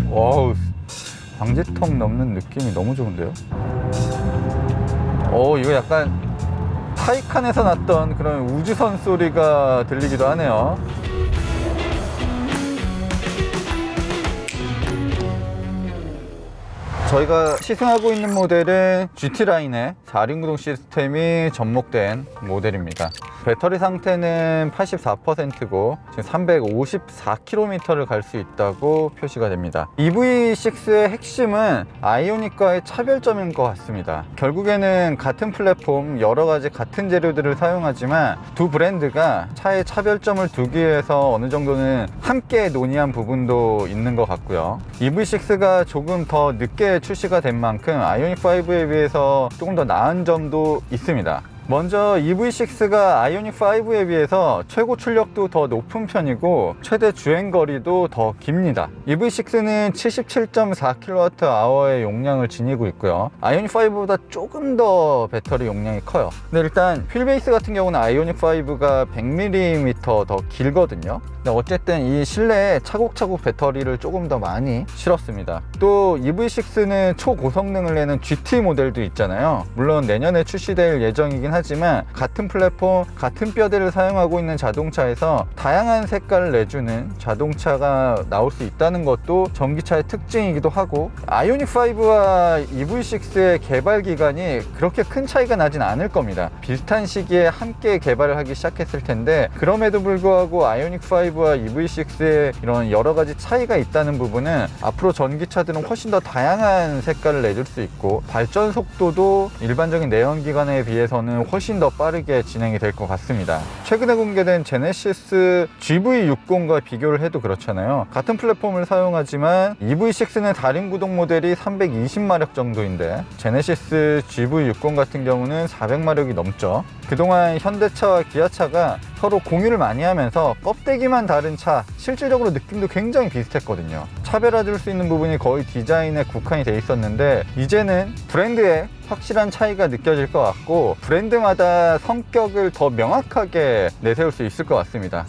와우, 방지턱 넘는 느낌이 너무 좋은데요? 이거 약간 타이칸에서 났던 그런 우주선 소리가 들리기도 하네요. 저희가 시승하고 있는 모델은 GT라인의 4륜 구동 시스템이 접목된 모델입니다. 배터리 상태는 84%고 지금 354km를 갈 수 있다고 표시가 됩니다. EV6의 핵심은 아이오닉과의 차별점인 것 같습니다. 결국에는 같은 플랫폼, 여러 가지 같은 재료들을 사용하지만 두 브랜드가 차의 차별점을 두기 위해서 어느 정도는 함께 논의한 부분도 있는 것 같고요. EV6가 조금 더 늦게 출시가 된 만큼 아이오닉5에 비해서 조금 더 나은 점도 있습니다. 먼저 EV6가 아이오닉5에 비해서 최고 출력도 더 높은 편이고 최대 주행거리도 더 깁니다. EV6는 77.4kWh의 용량을 지니고 있고요. 아이오닉5보다 조금 더 배터리 용량이 커요. 근데 일단 휠베이스 같은 경우는 아이오닉5가 100mm 더 길거든요. 근데 어쨌든 이 실내에 차곡차곡 배터리를 조금 더 많이 실었습니다. 또 EV6는 초고성능을 내는 GT 모델도 있잖아요. 물론 내년에 출시될 예정이긴 하지만 같은 플랫폼, 같은 뼈대를 사용하고 있는 자동차에서 다양한 색깔을 내주는 자동차가 나올 수 있다는 것도 전기차의 특징이기도 하고, 아이오닉5와 EV6의 개발 기간이 그렇게 큰 차이가 나진 않을 겁니다. 비슷한 시기에 함께 개발을 하기 시작했을 텐데, 그럼에도 불구하고 아이오닉5와 EV6의 이런 여러 가지 차이가 있다는 부분은 앞으로 전기차들은 훨씬 더 다양한 색깔을 내줄 수 있고, 발전 속도도 일반적인 내연기관에 비해서는 훨씬 더 빠르게 진행이 될 것 같습니다. 최근에 공개된 제네시스 GV60과 비교를 해도 그렇잖아요. 같은 플랫폼을 사용하지만 EV6는 다른 구동 모델이 320마력 정도인데 제네시스 GV60 같은 경우는 400마력이 넘죠. 그동안 현대차와 기아차가 서로 공유를 많이 하면서 껍데기만 다른 차, 실질적으로 느낌도 굉장히 비슷했거든요. 차별화될 수 있는 부분이 거의 디자인에 국한이 돼 있었는데, 이제는 브랜드에 확실한 차이가 느껴질 것 같고 브랜드마다 성격을 더 명확하게 내세울 수 있을 것 같습니다.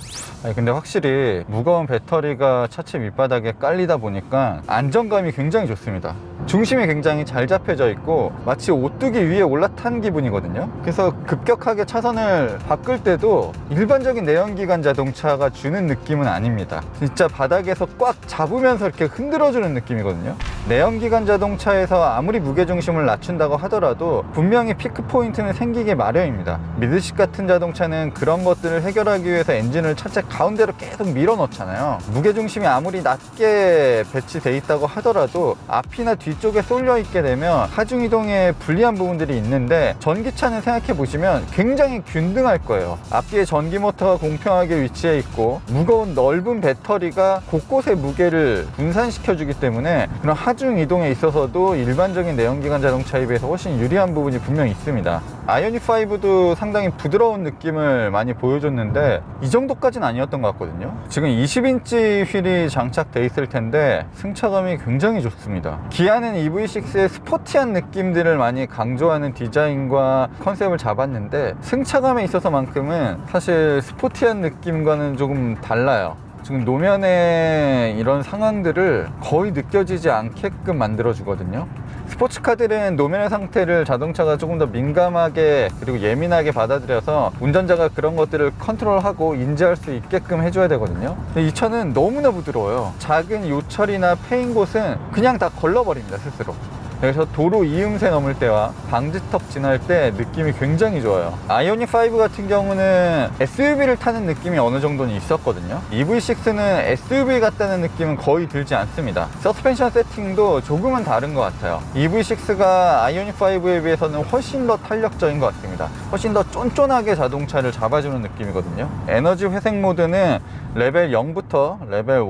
근데 확실히 무거운 배터리가 차체 밑바닥에 깔리다 보니까 안정감이 굉장히 좋습니다. 중심이 굉장히 잘 잡혀져 있고 마치 오뚜기 위에 올라탄 기분이거든요. 그래서 급격하게 차선을 바꿀 때도 일반적인 내연기관 자동차가 주는 느낌은 아닙니다. 진짜 바닥에서 꽉 잡으면서 이렇게 흔들어주는 느낌이거든요. 내연기관 자동차에서 아무리 무게중심을 낮춘다고 하더라도 분명히 피크 포인트는 생기기 마련입니다. 미드식 같은 자동차는 그런 것들을 해결하기 위해서 엔진을 차체 가운데로 계속 밀어 넣잖아요. 무게중심이 아무리 낮게 배치돼 있다고 하더라도 앞이나 뒤쪽에 쏠려 있게 되면 하중 이동에 불리한 부분들이 있는데, 전기차는 생각해 보시면 굉장히 균등할 거예요. 앞뒤에 전기 모터가 공평하게 위치해 있고 무거운 넓은 배터리가 곳곳에 무게를 분산시켜 주기 때문에 그런 하중 이동에 있어서도 일반적인 내연기관 자동차에 비해서 훨씬 유리한 부분이 분명히 있습니다. 아이오닉5도 상당히 부드러운 느낌을 많이 보여줬는데 이 정도까지는 아니었던 것 같거든요. 지금 20인치 휠이 장착돼 있을 텐데 승차감이 굉장히 좋습니다. 기아는 EV6의 스포티한 느낌들을 많이 강조하는 디자인과 컨셉을 잡았는데, 승차감에 있어서만큼은 사실 스포티한 느낌과는 조금 달라요. 지금 노면의 이런 상황들을 거의 느껴지지 않게끔 만들어 주거든요. 스포츠카들은 노면의 상태를 자동차가 조금 더 민감하게 그리고 예민하게 받아들여서 운전자가 그런 것들을 컨트롤하고 인지할 수 있게끔 해줘야 되거든요. 근데 이 차는 너무나 부드러워요. 작은 요철이나 패인 곳은 그냥 다 걸러버립니다, 스스로. 그래서 도로 이음새 넘을 때와 방지턱 지날 때 느낌이 굉장히 좋아요. 아이오닉5 같은 경우는 SUV를 타는 느낌이 어느 정도는 있었거든요. EV6는 SUV 같다는 느낌은 거의 들지 않습니다. 서스펜션 세팅도 조금은 다른 것 같아요. EV6가 아이오닉5에 비해서는 훨씬 더 탄력적인 것 같습니다. 훨씬 더 쫀쫀하게 자동차를 잡아주는 느낌이거든요. 에너지 회색 모드는 레벨 0부터 레벨 1,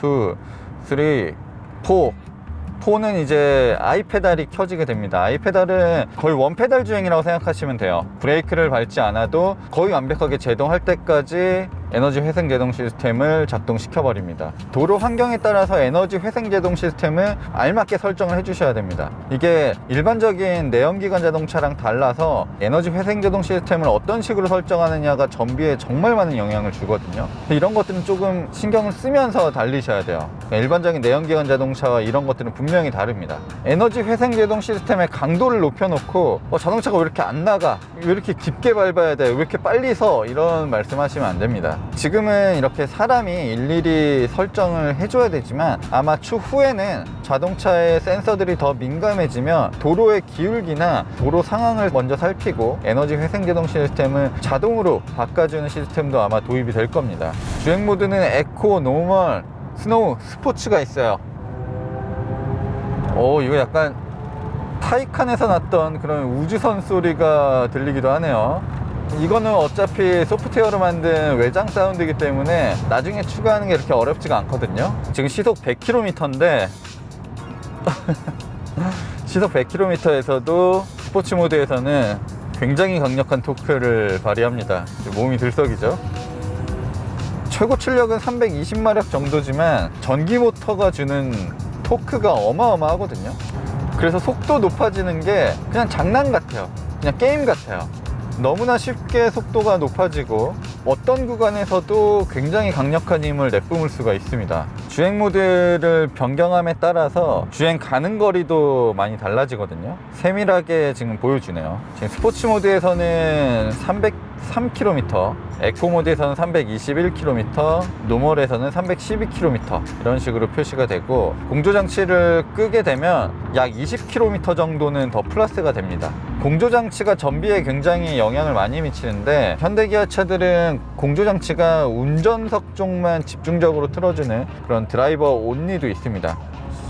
2, 3, 4 4는 이제 아이페달이 켜지게 됩니다. 아이페달은 거의 원페달 주행이라고 생각하시면 돼요. 브레이크를 밟지 않아도 거의 완벽하게 제동할 때까지 에너지 회생 제동 시스템을 작동시켜 버립니다. 도로 환경에 따라서 에너지 회생 제동 시스템을 알맞게 설정을 해주셔야 됩니다. 이게 일반적인 내연기관 자동차랑 달라서 에너지 회생 제동 시스템을 어떤 식으로 설정하느냐가 전비에 정말 많은 영향을 주거든요. 이런 것들은 조금 신경을 쓰면서 달리셔야 돼요. 일반적인 내연기관 자동차와 이런 것들은 분명히 다릅니다. 에너지 회생 제동 시스템의 강도를 높여놓고 자동차가 왜 이렇게 안 나가? 왜 이렇게 깊게 밟아야 돼? 왜 이렇게 빨리 서? 이런 말씀하시면 안 됩니다. 지금은 이렇게 사람이 일일이 설정을 해줘야 되지만 아마 추후에는 자동차의 센서들이 더 민감해지면 도로의 기울기나 도로 상황을 먼저 살피고 에너지 회생 제동 시스템을 자동으로 바꿔주는 시스템도 아마 도입이 될 겁니다. 주행 모드는 에코, 노멀, 스노우, 스포츠가 있어요. 이거 약간 타이칸에서 났던 그런 우주선 소리가 들리기도 하네요. 이거는 어차피 소프트웨어로 만든 외장 사운드이기 때문에 나중에 추가하는 게 그렇게 어렵지가 않거든요. 지금 시속 100km인데 시속 100km에서도 스포츠 모드에서는 굉장히 강력한 토크를 발휘합니다. 몸이 들썩이죠. 최고 출력은 320마력 정도지만 전기 모터가 주는 토크가 어마어마하거든요. 그래서 속도 높아지는 게 그냥 장난 같아요. 그냥 게임 같아요. 너무나 쉽게 속도가 높아지고 어떤 구간에서도 굉장히 강력한 힘을 내뿜을 수가 있습니다. 주행 모드를 변경함에 따라서 주행 가는 거리도 많이 달라지거든요. 세밀하게 지금 보여주네요. 지금 스포츠 모드에서는 303km, 에코 모드에서는 321km, 노멀에서는 312km 이런 식으로 표시가 되고 공조장치를 끄게 되면 약 20km 정도는 더 플러스가 됩니다. 공조장치가 전비에 굉장히 영향을 많이 미치는데 현대기아차들은 공조장치가 운전석 쪽만 집중적으로 틀어주는 그런 드라이버 온리도 있습니다.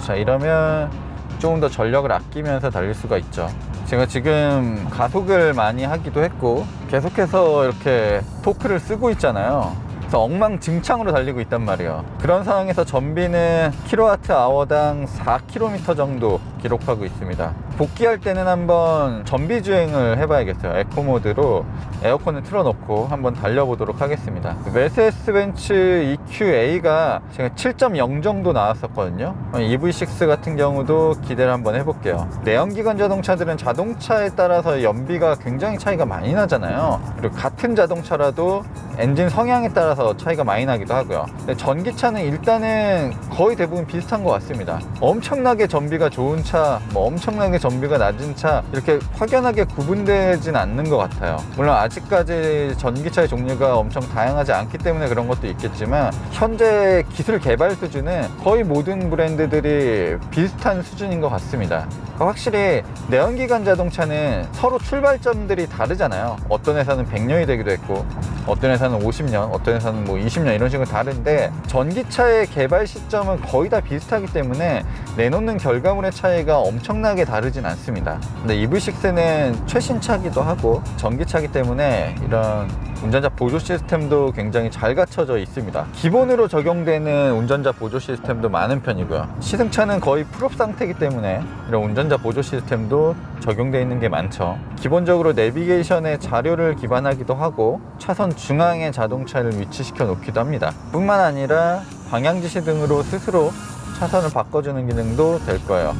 자, 이러면 조금 더 전력을 아끼면서 달릴 수가 있죠. 제가 지금 가속을 많이 하기도 했고 계속해서 이렇게 토크를 쓰고 있잖아요. 그래서 엉망진창으로 달리고 있단 말이에요. 그런 상황에서 전비는 kWh당 4km 정도 기록하고 있습니다. 복귀할 때는 한번 전비 주행을 해봐야겠어요. 에코 모드로 에어컨을 틀어놓고 한번 달려보도록 하겠습니다. 메세스 벤츠 EQA가 제가 7.0 정도 나왔었거든요. EV6 같은 경우도 기대를 한번 해볼게요. 내연기관 자동차들은 자동차에 따라서 연비가 굉장히 차이가 많이 나잖아요. 그리고 같은 자동차라도 엔진 성향에 따라서 차이가 많이 나기도 하고요. 근데 전기차는 일단은 거의 대부분 비슷한 것 같습니다. 엄청나게 전비가 좋은 차, 엄청나게 전비가 낮은 차 이렇게 확연하게 구분되진 않는 것 같아요. 물론 아직까지 전기차의 종류가 엄청 다양하지 않기 때문에 그런 것도 있겠지만 현재 기술 개발 수준은 거의 모든 브랜드들이 비슷한 수준인 것 같습니다. 확실히 내연기관 자동차는 서로 출발점들이 다르잖아요. 어떤 회사는 100년이 되기도 했고 어떤 회사는 50년, 어떤 회사는 20년 이런 식으로 다른데 전기차의 개발 시점은 거의 다 비슷하기 때문에 내놓는 결과물의 차이가 엄청나게 다르진 않습니다. 근데 EV6는 최신차기도 하고 전기차기 때문에 이런 운전자 보조 시스템도 굉장히 잘 갖춰져 있습니다. 기본으로 적용되는 운전자 보조 시스템도 많은 편이고요. 시승차는 거의 풀업 상태이기 때문에 이런 운전자 보조 시스템도 적용되어 있는 게 많죠. 기본적으로 내비게이션의 자료를 기반하기도 하고 차선 중앙에 자동차를 위치시켜 놓기도 합니다. 뿐만 아니라 방향지시 등으로 스스로 차선을 바꿔주는 기능도 될 거예요.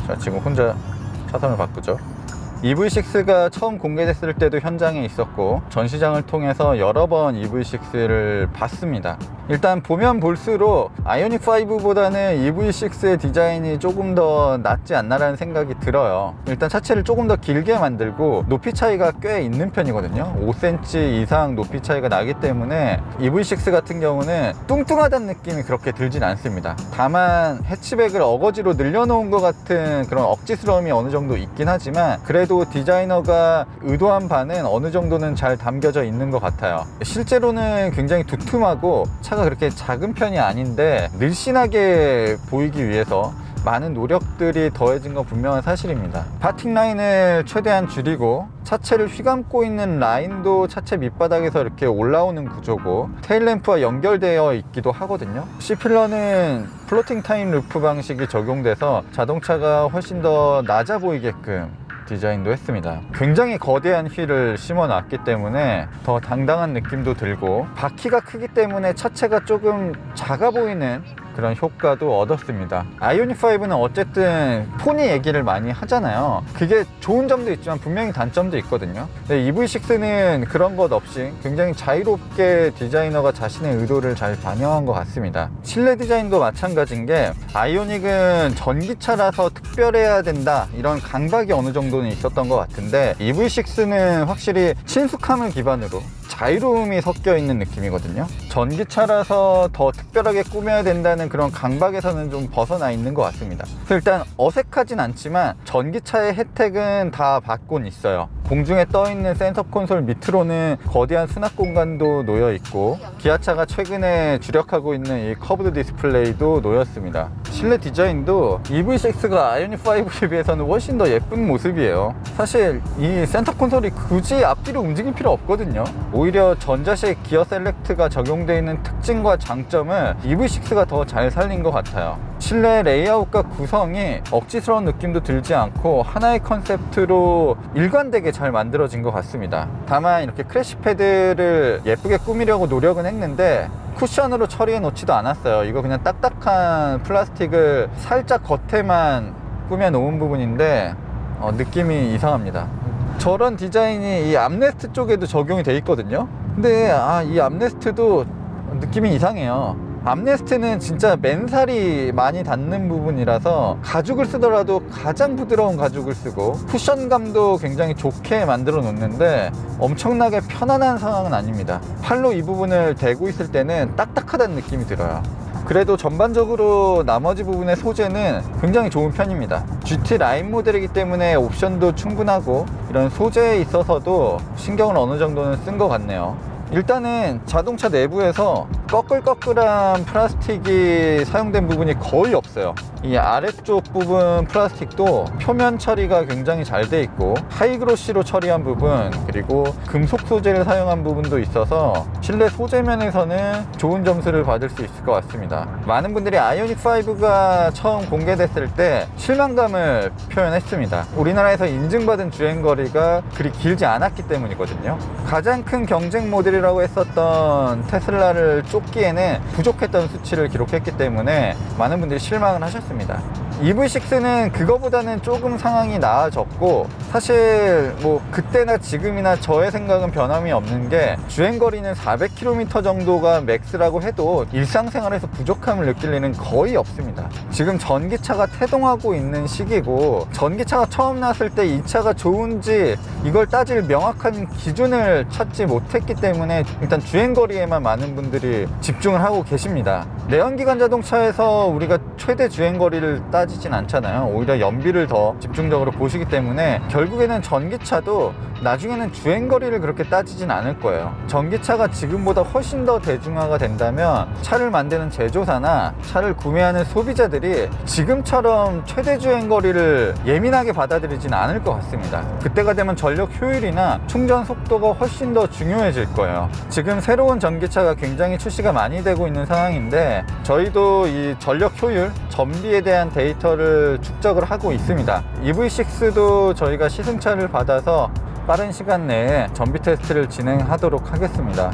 자, 지금 혼자 차선을 바꾸죠. EV6가 처음 공개됐을 때도 현장에 있었고 전시장을 통해서 여러 번 EV6를 봤습니다. 일단 보면 볼수록 아이오닉5보다는 EV6의 디자인이 조금 더 낫지 않나라는 생각이 들어요. 일단 차체를 조금 더 길게 만들고 높이 차이가 꽤 있는 편이거든요. 5cm 이상 높이 차이가 나기 때문에 EV6 같은 경우는 뚱뚱하다는 느낌이 그렇게 들진 않습니다. 다만 해치백을 어거지로 늘려놓은 것 같은 그런 억지스러움이 어느 정도 있긴 하지만 그래도 디자이너가 의도한 바는 어느 정도는 잘 담겨져 있는 것 같아요. 실제로는 굉장히 두툼하고 차가 그렇게 작은 편이 아닌데 늘씬하게 보이기 위해서 많은 노력들이 더해진 건 분명한 사실입니다. 파팅 라인을 최대한 줄이고 차체를 휘감고 있는 라인도 차체 밑바닥에서 이렇게 올라오는 구조고 테일램프와 연결되어 있기도 하거든요. C필러는 플로팅 타임 루프 방식이 적용돼서 자동차가 훨씬 더 낮아 보이게끔 디자인도 했습니다. 굉장히 거대한 휠을 심어 놨기 때문에 더 당당한 느낌도 들고, 바퀴가 크기 때문에 차체가 조금 작아 보이는 그런 효과도 얻었습니다. 아이오닉5는 어쨌든 포니 얘기를 많이 하잖아요. 그게 좋은 점도 있지만 분명히 단점도 있거든요. 근데 EV6는 그런 것 없이 굉장히 자유롭게 디자이너가 자신의 의도를 잘 반영한 것 같습니다. 실내 디자인도 마찬가지인 게, 아이오닉은 전기차라서 특별해야 된다 이런 강박이 어느 정도는 있었던 것 같은데, EV6는 확실히 친숙함을 기반으로 자유로움이 섞여 있는 느낌이거든요. 전기차라서 더 특별하게 꾸며야 된다는 그런 강박에서는 좀 벗어나 있는 것 같습니다. 일단 어색하진 않지만 전기차의 혜택은 다 받곤 있어요. 공중에 떠있는 센터 콘솔 밑으로는 거대한 수납 공간도 놓여 있고, 기아차가 최근에 주력하고 있는 이 커브드 디스플레이도 놓였습니다. 실내 디자인도 EV6가 아이오닉5에 비해서는 훨씬 더 예쁜 모습이에요. 사실 이 센터 콘솔이 굳이 앞뒤로 움직일 필요 없거든요. 오히려 전자식 기어 셀렉트가 적용되어 있는 특징과 장점을 EV6가 더 잘 살린 것 같아요. 실내 레이아웃과 구성이 억지스러운 느낌도 들지 않고 하나의 컨셉트로 일관되게 잘 만들어진 것 같습니다. 다만 이렇게 크래시 패드를 예쁘게 꾸미려고 노력은 했는데 쿠션으로 처리해 놓지도 않았어요. 이거 그냥 딱딱한 플라스틱을 살짝 겉에만 꾸며 놓은 부분인데 느낌이 이상합니다. 저런 디자인이 이 암레스트 쪽에도 적용이 돼 있거든요. 근데 이 암레스트도 느낌이 이상해요. 암레스트는 진짜 맨살이 많이 닿는 부분이라서 가죽을 쓰더라도 가장 부드러운 가죽을 쓰고 쿠션감도 굉장히 좋게 만들어 놓는데 엄청나게 편안한 상황은 아닙니다. 팔로 이 부분을 대고 있을 때는 딱딱하다는 느낌이 들어요. 그래도 전반적으로 나머지 부분의 소재는 굉장히 좋은 편입니다. GT 라인 모델이기 때문에 옵션도 충분하고 이런 소재에 있어서도 신경을 어느 정도는 쓴 것 같네요. 일단은 자동차 내부에서 꺼끌꺼끌한 플라스틱이 사용된 부분이 거의 없어요. 이 아래쪽 부분 플라스틱도 표면 처리가 굉장히 잘 돼 있고 하이그로시로 처리한 부분, 그리고 금속 소재를 사용한 부분도 있어서 실내 소재 면에서는 좋은 점수를 받을 수 있을 것 같습니다. 많은 분들이 아이오닉5가 처음 공개됐을 때 실망감을 표현했습니다. 우리나라에서 인증받은 주행거리가 그리 길지 않았기 때문이거든요. 가장 큰 경쟁 모델이라고 했었던 테슬라를 쫓기에는 부족했던 수치를 기록했기 때문에 많은 분들이 실망을 하셨습니다. EV6는 그거보다는 조금 상황이 나아졌고, 사실 뭐 그때나 지금이나 저의 생각은 변함이 없는 게, 주행거리는 400km 정도가 맥스라고 해도 일상생활에서 부족함을 느낄 일은 거의 없습니다. 지금 전기차가 태동하고 있는 시기고, 전기차가 처음 나왔을 때 이 차가 좋은지 이걸 따질 명확한 기준을 찾지 못했기 때문에 일단 주행거리에만 많은 분들이 집중을 하고 계십니다. 내연기관 자동차에서 우리가 최대 주행거리를 따지진 않잖아요. 오히려 연비를 더 집중적으로 보시기 때문에 결국에는 전기차도 나중에는 주행거리를 그렇게 따지진 않을 거예요. 전기차가 지금보다 훨씬 더 대중화가 된다면 차를 만드는 제조사나 차를 구매하는 소비자들이 지금처럼 최대 주행거리를 예민하게 받아들이진 않을 것 같습니다. 그때가 되면 전력 효율이나 충전 속도가 훨씬 더 중요해질 거예요. 지금 새로운 전기차가 굉장히 출시가 많이 되고 있는 상황인데, 저희도 이 전력 효율, 전비에 대한 데이터를 축적을 하고 있습니다. EV6도 저희가 시승차를 받아서 빠른 시간 내에 전비 테스트를 진행하도록 하겠습니다.